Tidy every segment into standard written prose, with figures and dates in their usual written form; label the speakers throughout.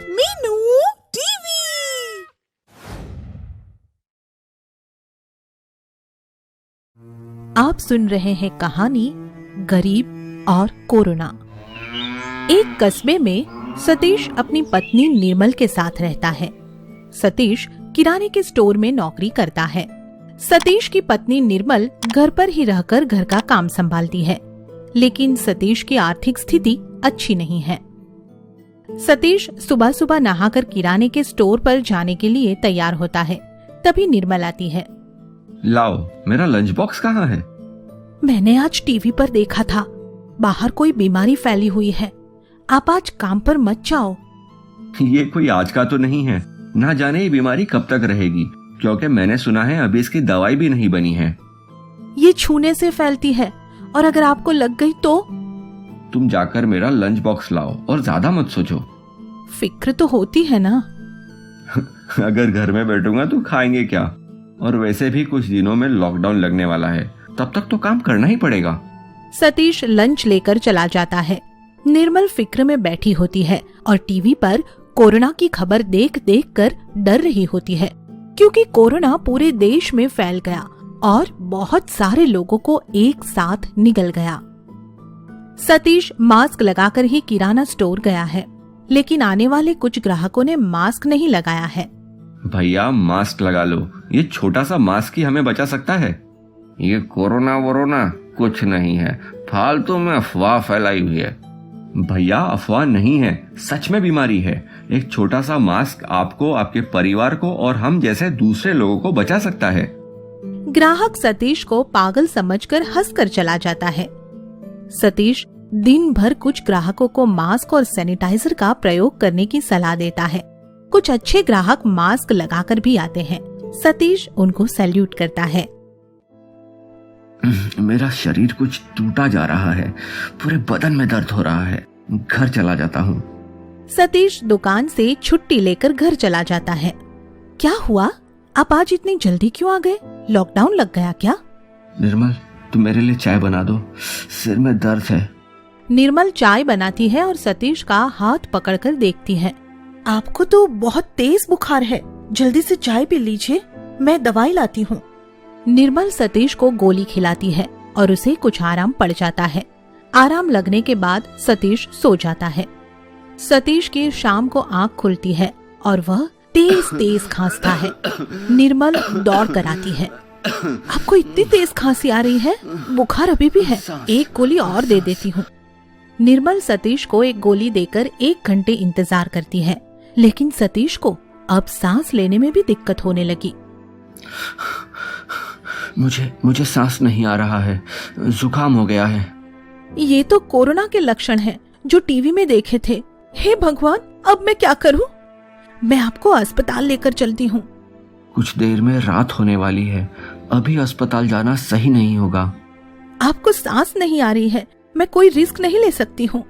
Speaker 1: Meenu TV.
Speaker 2: आप सुन रहे हैं कहानी गरीब और कोरोना। एक कस्बे में सतीश अपनी पत्नी निर्मल के साथ रहता है। सतीश किराने के स्टोर में नौकरी करता है। सतीश की पत्नी निर्मल घर पर ही रहकर घर का काम संभालती है, लेकिन सतीश की आर्थिक स्थिति अच्छी नहीं है। सतीश सुबह सुबह नहाकर किराने के स्टोर पर जाने के लिए तैयार होता है। तभी निर्मल आती है।
Speaker 3: लाओ, मेरा लंच बॉक्स कहाँ है?
Speaker 2: मैंने आज टीवी पर देखा था, बाहर कोई बीमारी फैली हुई है। आप आज काम पर मत जाओ।
Speaker 3: ये कोई आज का तो नहीं है, ना जाने ये बीमारी कब तक रहेगी, क्योंकि मैंने सुना है अभी इसकी दवाई भी नहीं बनी है।
Speaker 2: ये छूने से फैलती है और अगर आपको लग गई तो?
Speaker 3: तुम जाकर मेरा लंच बॉक्स लाओ और ज्यादा मत सोचो।
Speaker 2: फिक्र तो होती है ना।
Speaker 3: अगर घर में बैठूंगा तो खाएंगे क्या? और वैसे भी कुछ दिनों में लॉकडाउन लगने वाला है, तब तक तो काम करना ही पड़ेगा।
Speaker 2: सतीश लंच लेकर चला जाता है। निर्मल फिक्र में बैठी होती है और टीवी पर कोरोना की खबर देख देख कर डर रही होती है, क्योंकि कोरोना पूरे देश में फैल गया और बहुत सारे लोगों को एक साथ निगल गया। सतीश मास्क लगाकर ही किराना स्टोर गया है, लेकिन आने वाले कुछ ग्राहकों ने मास्क नहीं लगाया है।
Speaker 3: भैया मास्क लगा लो, ये छोटा सा मास्क ही हमें बचा सकता है। ये कोरोना वोरोना कुछ नहीं है, फालतू में अफवाह फैलाई हुई है। भैया अफवाह नहीं है, सच में बीमारी है। एक छोटा सा मास्क आपको, आपके परिवार को और हम जैसे दूसरे लोगों को बचा सकता है।
Speaker 2: ग्राहक सतीश को पागल समझकर हंसकर चला जाता है। सतीश दिन भर कुछ ग्राहकों को मास्क और सैनिटाइजर का प्रयोग करने की सलाह देता है। कुछ अच्छे ग्राहक मास्क लगाकर भी आते हैं। सतीश उनको सैल्यूट करता है।
Speaker 3: मेरा शरीर कुछ टूटा जा रहा है, पूरे बदन में दर्द हो रहा है, घर चला जाता हूँ।
Speaker 2: सतीश दुकान से छुट्टी लेकर घर चला जाता है। क्या हुआ, आप आज इतनी जल्दी क्यों आ गए? लॉकडाउन लग गया क्या?
Speaker 3: निर्मल, तुम मेरे लिए चाय बना दो, सिर में दर्द है।
Speaker 2: निर्मल चाय बनाती है और सतीश का हाथ पकड़कर देखती है।
Speaker 1: आपको तो बहुत तेज बुखार है, जल्दी से चाय पी लीजिए, मैं दवाई लाती हूँ।
Speaker 2: निर्मल सतीश को गोली खिलाती है और उसे कुछ आराम पड़ जाता है। आराम लगने के बाद सतीश सो जाता है। सतीश की शाम को आंख खुलती है और वह तेज तेज खांसता है। निर्मल दौड़ कर आती है। आपको इतनी तेज खांसी आ रही है? बुखार अभी भी है, एक गोली और दे देती हूँ। निर्मल सतीश को एक गोली देकर 1 घंटे इंतजार करती है, लेकिन सतीश को अब सांस लेने में भी दिक्कत होने लगी।
Speaker 3: मुझे सांस नहीं आ रहा है, जुकाम हो गया है।
Speaker 2: ये तो कोरोना के लक्षण हैं जो टीवी में देखे थे। हे भगवान, अब मैं क्या करूं? मैं आपको अस्पताल लेकर चलती हूँ।
Speaker 3: कुछ देर में रात होने वाली है, अभी अस्पताल जाना सही नहीं होगा।
Speaker 2: आपको सांस नहीं आ रही है, मैं कोई रिस्क नहीं ले सकती हूँ।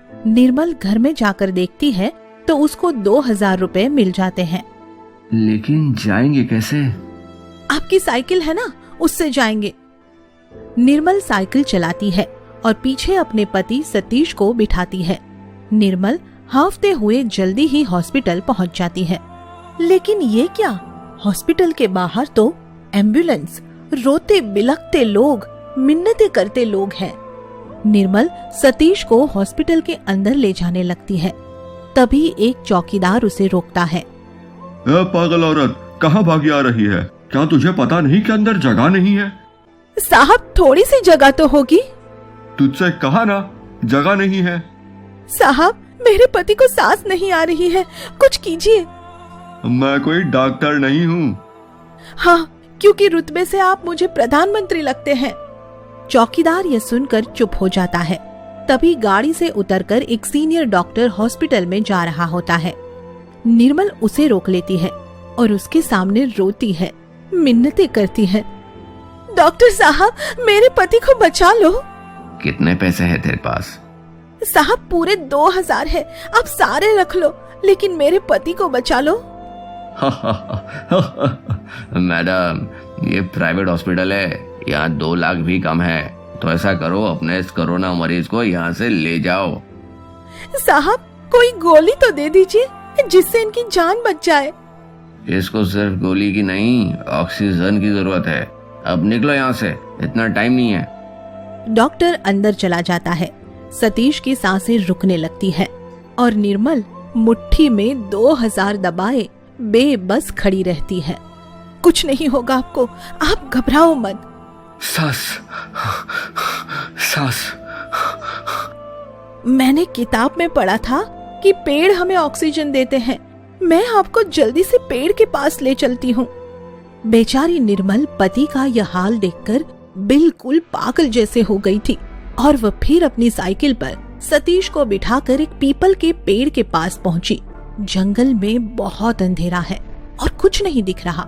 Speaker 2: निर्मल घर में जाकर देखती है तो उसको 2000 रुपए मिल जाते हैं।
Speaker 3: लेकिन जाएंगे कैसे?
Speaker 2: आपकी साइकिल है ना, उससे जाएंगे। निर्मल साइकिल चलाती है और पीछे अपने पति सतीश को बिठाती है। निर्मल हांफते हुए जल्दी ही हॉस्पिटल पहुंच जाती है। लेकिन ये क्या, हॉस्पिटल के बाहर तो एम्बुलेंस, रोते बिलखते लोग, मिन्नतें करते लोग हैं। निर्मल सतीश को हॉस्पिटल के अंदर ले जाने लगती है। तभी एक चौकीदार उसे रोकता है।
Speaker 3: पागल औरत, कहाँ भागी आ रही है? क्या तुझे पता नहीं कि अंदर जगह नहीं है?
Speaker 2: साहब, थोड़ी सी जगह तो होगी।
Speaker 3: तुझसे कहा ना, जगह नहीं है।
Speaker 2: साहब, मेरे पति को सांस नहीं आ रही है, कुछ कीजिए।
Speaker 3: मैं कोई डॉक्टर नहीं हूँ।
Speaker 2: हाँ, क्योंकि रुतबे से आप मुझे प्रधानमंत्री लगते हैं। चौकीदार यह सुनकर चुप हो जाता है। तभी गाड़ी से उतरकर एक सीनियर डॉक्टर हॉस्पिटल में जा रहा होता है। निर्मल उसे रोक लेती है और उसके सामने रोती है, मिन्नतें करती है। डॉक्टर साहब, मेरे पति को बचा लो।
Speaker 3: कितने पैसे हैं तेरे पास?
Speaker 2: साहब, पूरे 2000 है, आप सारे रख लो, लेकिन मेरे पति को बचा लो।
Speaker 3: मैडम, ये प्राइवेट हॉस्पिटल है, यहाँ 2 लाख भी कम है, तो ऐसा करो, अपने इस कोरोना मरीज को यहाँ से ले जाओ।
Speaker 1: साहब कोई गोली तो दे दीजिए जिससे इनकी जान बच जाए।
Speaker 3: इसको सिर्फ गोली की नहीं, ऑक्सीजन की जरूरत है। अब निकलो यहाँ से, इतना टाइम नहीं है।
Speaker 2: डॉक्टर अंदर चला जाता है। सतीश की सांसें रुकने लगती है और निर्मल मुट्ठी में 2000 दबाए बेबस खड़ी रहती है।
Speaker 1: कुछ नहीं होगा आपको, आप घबराओ मत।
Speaker 3: सांस सांस।
Speaker 1: मैंने किताब में पढ़ा था कि पेड़ हमें ऑक्सीजन देते हैं। मैं आपको जल्दी से पेड़ के पास ले चलती हूँ।
Speaker 2: बेचारी निर्मल पति का यह हाल देखकर बिल्कुल पागल जैसे हो गई थी और वह फिर अपनी साइकिल पर सतीश को बिठाकर एक पीपल के पेड़ के पास पहुंची। जंगल में बहुत अंधेरा है और कुछ नहीं दिख रहा।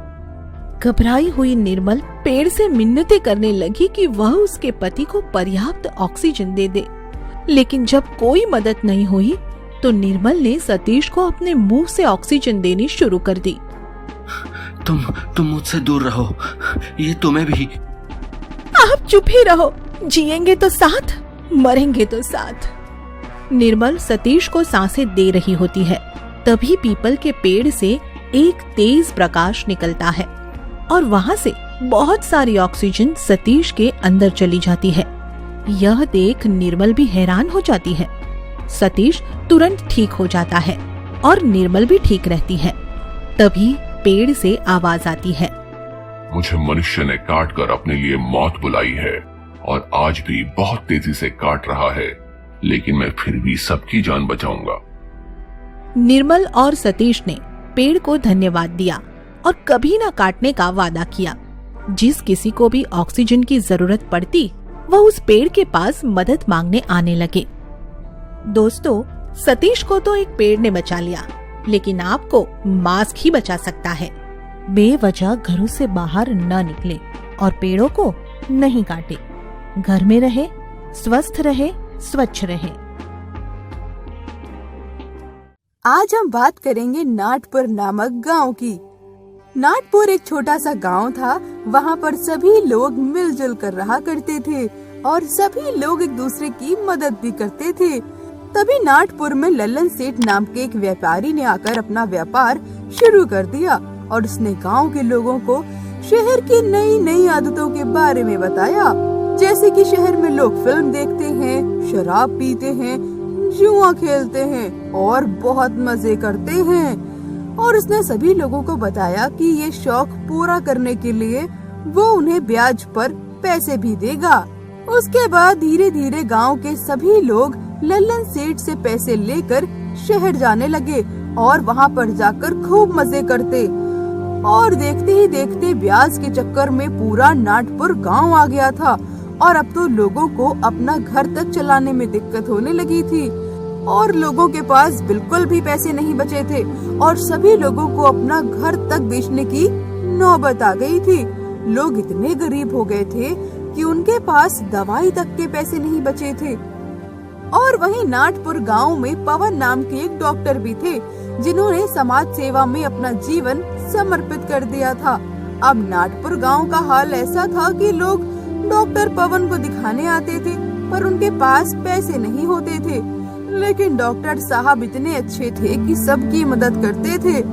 Speaker 2: घबराई हुई निर्मल पेड़ से मिन्नतें करने लगी कि वह उसके पति को पर्याप्त ऑक्सीजन दे दे, लेकिन जब कोई मदद नहीं हुई तो निर्मल ने सतीश को अपने मुंह से ऑक्सीजन देनी शुरू कर दी।
Speaker 3: तुम मुझसे दूर रहो, ये तुम्हें भी।
Speaker 1: आप चुप ही रहो, जिएंगे तो साथ, मरेंगे तो साथ।
Speaker 2: निर्मल सतीश को सांसें दे रही होती है, तभी पीपल के पेड़ से एक तेज प्रकाश निकलता है और वहां से बहुत सारी ऑक्सीजन सतीश के अंदर चली जाती है। यह देख निर्मल भी हैरान हो जाती है। सतीश तुरंत ठीक हो जाता है और निर्मल भी ठीक रहती है। तभी पेड़ से आवाज आती है,
Speaker 4: मुझे मनुष्य ने काट कर अपने लिए मौत बुलाई है और आज भी बहुत तेजी से काट रहा है, लेकिन मैं फिर भी सबकी जान बचाऊंगा।
Speaker 2: निर्मल और सतीश ने पेड़ को धन्यवाद दिया और कभी न काटने का वादा किया। जिस किसी को भी ऑक्सीजन की जरूरत पड़ती वह उस पेड़ के पास मदद मांगने आने लगे। दोस्तों, सतीश को तो एक पेड़ ने बचा लिया, लेकिन आपको मास्क ही बचा सकता है। बेवजह घरों से बाहर न निकले और पेड़ों को नहीं काटे। घर में रहे, स्वस्थ रहे, स्वच्छ रहे।
Speaker 5: आज हम बात करेंगे नाटपुर नामक गांव की। नाटपुर एक छोटा सा गांव था। वहां पर सभी लोग मिलजुल कर रहा करते थे और सभी लोग एक दूसरे की मदद भी करते थे। तभी नाटपुर में लल्लन सेठ नाम के एक व्यापारी ने आकर अपना व्यापार शुरू कर दिया और उसने गांव के लोगों को शहर की नई नई आदतों के बारे में बताया, जैसे कि शहर में लोग फिल्म देखते हैं, शराब पीते हैं, जुआ खेलते हैं और बहुत मजे करते हैं। और उसने सभी लोगों को बताया कि ये शौक पूरा करने के लिए वो उन्हें ब्याज पर पैसे भी देगा। उसके बाद धीरे धीरे गांव के सभी लोग लल्लन सेठ से पैसे लेकर शहर जाने लगे और वहां पर जाकर खूब मजे करते। और देखते ही देखते ब्याज के चक्कर में पूरा नाटपुर गांव आ गया था और अब तो लोगों को अपना घर तक चलाने में दिक्कत होने लगी थी और लोगों के पास बिल्कुल भी पैसे नहीं बचे थे और सभी लोगों को अपना घर तक बेचने की नौबत आ गई थी। लोग इतने गरीब हो गए थे कि उनके पास दवाई तक के पैसे नहीं बचे थे। और वहीं नाटपुर गांव में पवन नाम के एक डॉक्टर भी थे जिन्होंने समाज सेवा में अपना जीवन समर्पित कर दिया था। अब नाटपुर गांव का हाल ऐसा था कि लोग डॉक्टर पवन को दिखाने आते थे पर उनके पास पैसे नहीं होते थे, लेकिन डॉक्टर साहब इतने अच्छे थे कि सबकी मदद करते थे।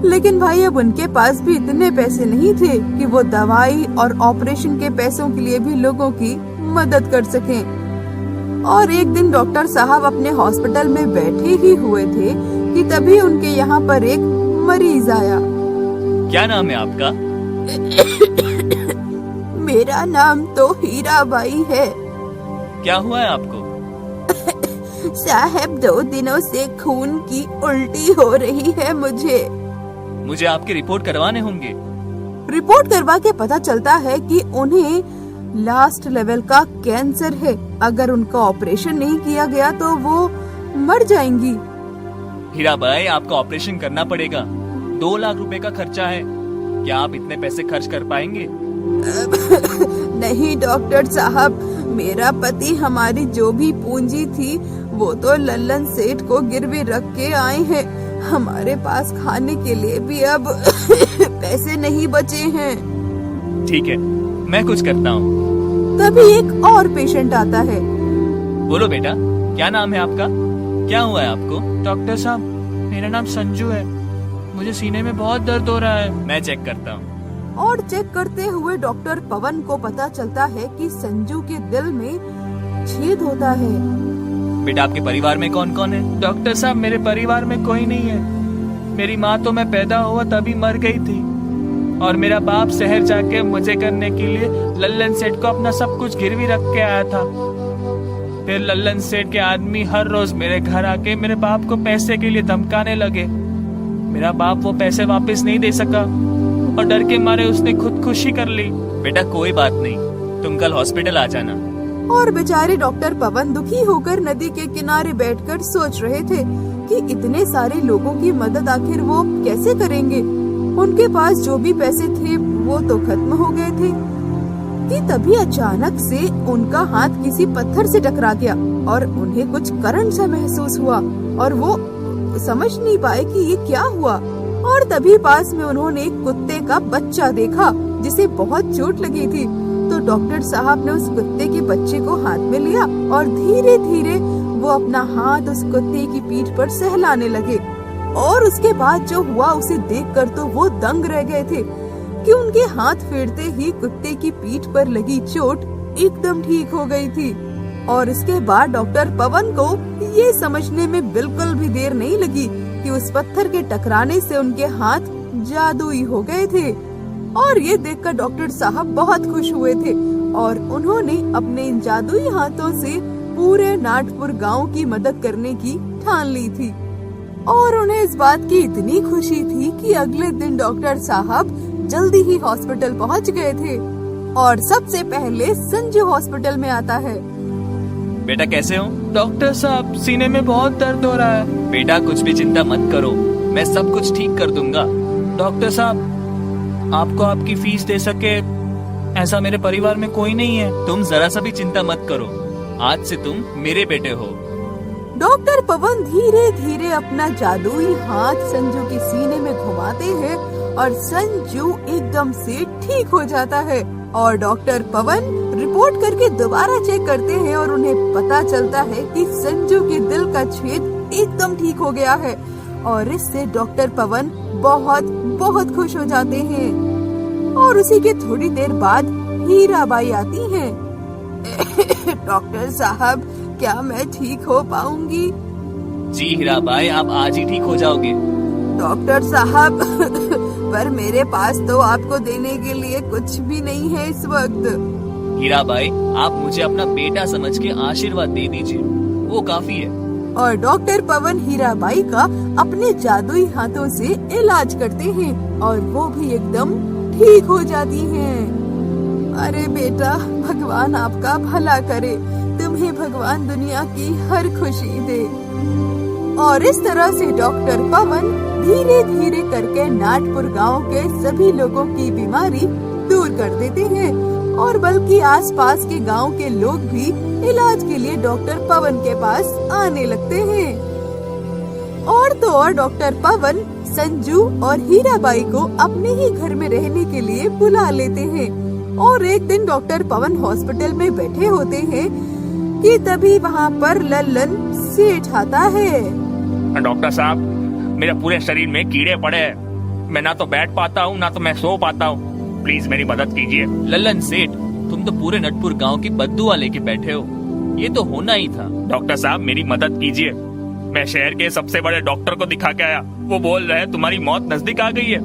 Speaker 5: लेकिन भाई अब उनके पास भी इतने पैसे नहीं थे कि वो दवाई और ऑपरेशन के पैसों के लिए भी लोगों की मदद कर सकें। और एक दिन डॉक्टर साहब अपने हॉस्पिटल में बैठे ही हुए थे कि तभी उनके यहाँ पर एक मरीज आया।
Speaker 6: क्या नाम है आपका?
Speaker 5: मेरा नाम तो हीराबाई है।
Speaker 6: क्या हुआ है आपको?
Speaker 5: साहब 2 दिनों से खून की उल्टी हो रही है मुझे
Speaker 6: आपकी रिपोर्ट करवाने होंगे।
Speaker 5: रिपोर्ट करवा के पता चलता है कि उन्हें लास्ट लेवल का कैंसर है। अगर उनका ऑपरेशन नहीं किया गया तो वो मर जाएंगी।
Speaker 6: हीराबाई, आपका ऑपरेशन करना पड़ेगा। 2 लाख रुपए का खर्चा है। क्या आप इतने पैसे खर्च कर पाएंगे?
Speaker 5: नहीं डॉक्टर साहब, मेरा पति हमारी जो भी पूंजी थी वो तो लल्लन सेठ को गिरवी रख के आए हैं। हमारे पास खाने के लिए भी अब पैसे नहीं बचे हैं।
Speaker 6: ठीक है, मैं कुछ करता हूँ।
Speaker 5: तभी एक और पेशेंट आता है।
Speaker 6: बोलो बेटा, क्या नाम है आपका? क्या हुआ है आपको?
Speaker 7: डॉक्टर साहब, मेरा नाम संजू है। मुझे सीने में बहुत दर्द हो रहा है।
Speaker 6: मैं चेक करता हूँ।
Speaker 5: और चेक करते हुए डॉक्टर पवन को पता चलता है कि संजू के दिल में छेद होता है।
Speaker 6: बेटा, आपके परिवार में कौन कौन है?
Speaker 7: डॉक्टर साहब, मेरे परिवार में कोई नहीं है। मेरी माँ तो मैं पैदा हुआ तभी मर गई थी और मेरा बाप शहर जाके मजे करने के लिए लल्लन सेठ को अपना सब कुछ गिरवी रख के आया था। फिर लल्लन सेठ के आदमी हर रोज मेरे घर आके मेरे बाप को पैसे के लिए धमकाने लगे। मेरा बाप वो पैसे वापस नहीं दे सका और डर के मारे उसने खुदकुशी कर ली।
Speaker 6: बेटा, कोई बात नहीं, तुम कल हॉस्पिटल आ जाना।
Speaker 5: और बेचारे डॉक्टर पवन दुखी होकर नदी के किनारे बैठकर सोच रहे थे कि इतने सारे लोगों की मदद आखिर वो कैसे करेंगे। उनके पास जो भी पैसे थे वो तो खत्म हो गए थे कि तभी अचानक से उनका हाथ किसी पत्थर से टकरा गया और उन्हें कुछ करंट सा महसूस हुआ और वो समझ नहीं पाए कि ये क्या हुआ। और तभी पास में उन्होंने एक कुत्ते का बच्चा देखा जिसे बहुत चोट लगी थी। तो डॉक्टर साहब ने उस कुत्ते के बच्चे को हाथ में लिया और धीरे धीरे वो अपना हाथ उस कुत्ते की पीठ पर सहलाने लगे। और उसके बाद जो हुआ उसे देखकर तो वो दंग रह गए थे कि उनके हाथ फेरते ही कुत्ते की पीठ पर लगी चोट एकदम ठीक हो गई थी। और इसके बाद डॉक्टर पवन को ये समझने में बिल्कुल भी देर नहीं लगी कि उस पत्थर के टकराने से उनके हाथ जादुई हो गए थे। और ये देखकर डॉक्टर साहब बहुत खुश हुए थे और उन्होंने अपने इन जादुई हाथों से पूरे नाटपुर गांव की मदद करने की ठान ली थी। और उन्हें इस बात की इतनी खुशी थी कि अगले दिन डॉक्टर साहब जल्दी ही हॉस्पिटल पहुंच गए थे। और सबसे पहले संजू हॉस्पिटल में आता है।
Speaker 6: बेटा, कैसे हो?
Speaker 7: डॉक्टर साहब, सीने में बहुत दर्द हो रहा है।
Speaker 6: बेटा, कुछ भी चिंता मत करो, मैं सब कुछ ठीक कर दूंगा।
Speaker 7: डॉक्टर साहब, आपको आपकी फीस दे सके ऐसा मेरे परिवार में कोई नहीं है।
Speaker 6: तुम जरा सा भी चिंता मत करो, आज से तुम मेरे बेटे हो।
Speaker 5: डॉक्टर पवन धीरे धीरे अपना जादुई हाथ संजू के सीने में घुमाते हैं और संजू एकदम से ठीक हो जाता है। और डॉक्टर पवन रिपोर्ट करके दोबारा चेक करते हैं और उन्हें पता चलता है कि संजू के दिल का छेद एकदम ठीक हो गया है। और इससे डॉक्टर पवन बहुत बहुत खुश हो जाते हैं। और उसी के थोड़ी देर बाद हीराबाई आती हैं। डॉक्टर साहब, क्या मैं ठीक हो पाऊंगी?
Speaker 6: जी हीराबाई, आप आज ही ठीक हो जाओगे।
Speaker 5: डॉक्टर साहब, पर मेरे पास तो आपको देने के लिए कुछ भी नहीं है इस वक्त।
Speaker 6: हीराबाई, आप मुझे अपना बेटा समझ के आशीर्वाद दे दीजिए, वो काफी है।
Speaker 5: और डॉक्टर पवन हीराबाई का अपने जादुई हाथों से इलाज करते हैं और वो भी एकदम ठीक हो जाती हैं। अरे बेटा, भगवान आपका भला करे, तुम्हें भगवान दुनिया की हर खुशी दे। और इस तरह से डॉक्टर पवन धीरे धीरे करके नाटपुर गांव के सभी लोगों की बीमारी दूर कर देते हैं और बल्कि आसपास के गांव के लोग भी इलाज के लिए डॉक्टर पवन के पास आने लगते हैं। और तो और डॉक्टर पवन संजू और हीराबाई को अपने ही घर में रहने के लिए बुला लेते हैं। और एक दिन डॉक्टर पवन हॉस्पिटल में बैठे होते हैं कि तभी वहाँ पर लल्लन सेठ आता है।
Speaker 7: डॉक्टर साहब, मेरे पूरे शरीर में कीड़े पड़े हैं। मैं ना तो बैठ पाता हूँ ना तो मैं सो पाता हूँ। प्लीज मेरी मदद कीजिए।
Speaker 6: लल्लन सेठ, तुम तो पूरे नटपुर गांव की बद्दुआ लेके बैठे हो, ये तो होना ही था।
Speaker 7: डॉक्टर साहब, मेरी मदद कीजिए। मैं शहर के सबसे बड़े डॉक्टर को दिखा के आया, वो बोल रहे हैं तुम्हारी मौत नजदीक आ गई है।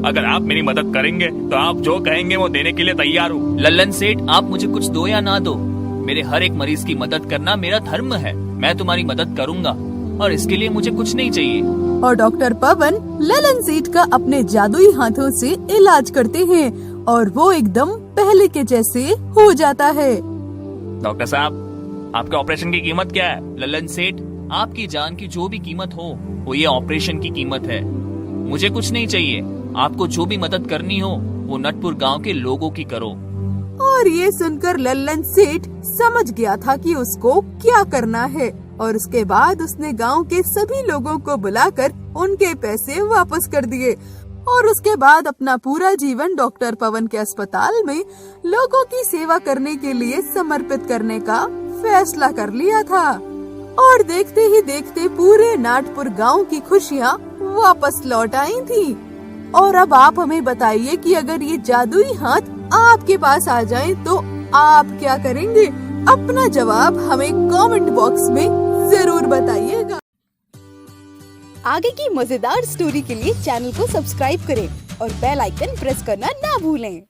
Speaker 7: अगर आप मेरी मदद करेंगे तो आप जो कहेंगे वो देने के लिए तैयार हूँ।
Speaker 6: लल्लन सेठ, आप मुझे कुछ दो या ना दो, मेरे हर एक मरीज की मदद करना मेरा धर्म है। मैं तुम्हारी मदद करूंगा और इसके लिए मुझे कुछ नहीं चाहिए।
Speaker 5: और डॉक्टर पवन ललन सेठ का अपने जादुई हाथों से इलाज करते हैं और वो एकदम पहले के जैसे हो जाता है।
Speaker 7: डॉक्टर साहब, आपके ऑपरेशन की कीमत क्या है?
Speaker 6: लल्लन सेठ, आपकी जान की जो भी कीमत हो वो ये ऑपरेशन की कीमत है। मुझे कुछ नहीं चाहिए, आपको जो भी मदद करनी हो वो नटपुर गांव के लोगों की करो।
Speaker 5: और ये सुनकर लल्लन सेठ समझ गया था कि उसको क्या करना है और उसके बाद उसने गांव के सभी लोगों को बुलाकर उनके पैसे वापस कर दिए और उसके बाद अपना पूरा जीवन डॉक्टर पवन के अस्पताल में लोगों की सेवा करने के लिए समर्पित करने का फैसला कर लिया था। और देखते ही देखते पूरे नाटपुर गांव की खुशियाँ वापस लौट आई थी। और अब आप हमें बताइए कि अगर ये जादुई हाथ आपके पास आ जाए तो आप क्या करेंगे? अपना जवाब हमें कमेंट बॉक्स में जरूर बताइएगा।
Speaker 8: आगे की मजेदार स्टोरी के लिए चैनल को सब्सक्राइब करें और बेल आइकन प्रेस करना ना भूलें।